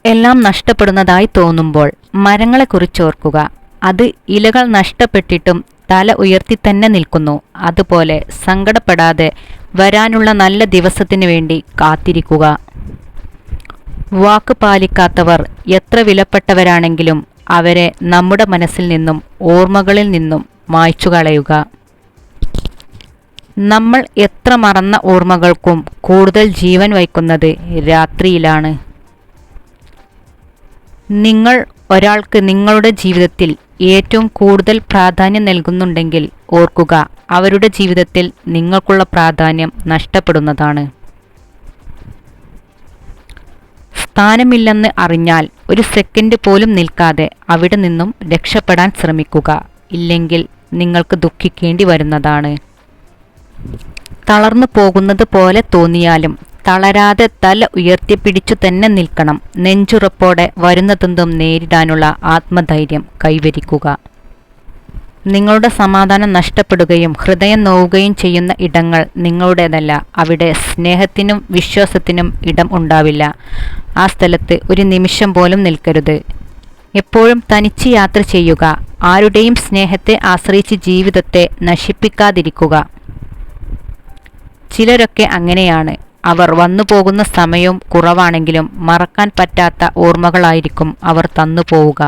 എല്ലാം നഷ്ടപ്പെടുന്നതായി തോന്നുമ്പോൾ മരങ്ങളെക്കുറിച്ചോർക്കുക. അത് ഇലകൾ നഷ്ടപ്പെട്ടിട്ടും തല ഉയർത്തി തന്നെ നിൽക്കുന്നു. അതുപോലെ സങ്കടപ്പെടാതെ വരാനുള്ള നല്ല ദിവസത്തിനു വേണ്ടി കാത്തിരിക്കുക. വാക്ക് പാലിക്കാത്തവർ എത്ര വിലപ്പെട്ടവരാണെങ്കിലും അവരെ നമ്മുടെ മനസ്സിൽ നിന്നും ഓർമ്മകളിൽ നിന്നും മായ്ച്ചു കളയുക. നമ്മൾ എത്ര മറന്ന ഓർമ്മകൾക്കും കൂടുതൽ ജീവൻ വയ്ക്കുന്നത് രാത്രിയിലാണ്. നിങ്ങൾ ഒരാൾക്ക് നിങ്ങളുടെ ജീവിതത്തിൽ ഏറ്റവും കൂടുതൽ പ്രാധാന്യം നൽകുന്നുണ്ടെങ്കിൽ ഓർക്കുക, അവരുടെ ജീവിതത്തിൽ നിങ്ങൾക്കുള്ള പ്രാധാന്യം നഷ്ടപ്പെടുന്നതാണ്. സ്ഥാനമില്ലെന്ന് അറിഞ്ഞാൽ ഒരു സെക്കൻഡ് പോലും നിൽക്കാതെ അവിടെ നിന്നും രക്ഷപ്പെടാൻ ശ്രമിക്കുക. ഇല്ലെങ്കിൽ നിങ്ങൾക്ക് ദുഃഖിക്കേണ്ടി വരുന്നതാണ്. തളർന്നു പോകുന്നത് പോലെ തോന്നിയാലും തളരാതെ തല ഉയർത്തിപ്പിടിച്ചു തന്നെ നിൽക്കണം. നെഞ്ചുറപ്പോടെ വരുന്നതെന്തും നേരിടാനുള്ള ആത്മധൈര്യം കൈവരിക്കുക. നിങ്ങളുടെ സമാധാനം നഷ്ടപ്പെടുകയും ഹൃദയം നോവുകയും ചെയ്യുന്ന ഇടങ്ങൾ നിങ്ങളുടേതല്ല. അവിടെ സ്നേഹത്തിനും വിശ്വാസത്തിനും ഇടം ഉണ്ടാവില്ല. ആ സ്ഥലത്ത് ഒരു നിമിഷം പോലും നിൽക്കരുത്. എപ്പോഴും തനിച്ച് യാത്ര ചെയ്യുക. ആരുടെയും സ്നേഹത്തെ ആശ്രയിച്ച് ജീവിതത്തെ നശിപ്പിക്കാതിരിക്കുക. ചിലരൊക്കെ അങ്ങനെയാണ്. അവർ വന്നു പോകുന്ന സമയവും കുറവാണെങ്കിലും മറക്കാൻ പറ്റാത്ത ഓർമ്മകളായിരിക്കും അവർ തന്നു പോവുക.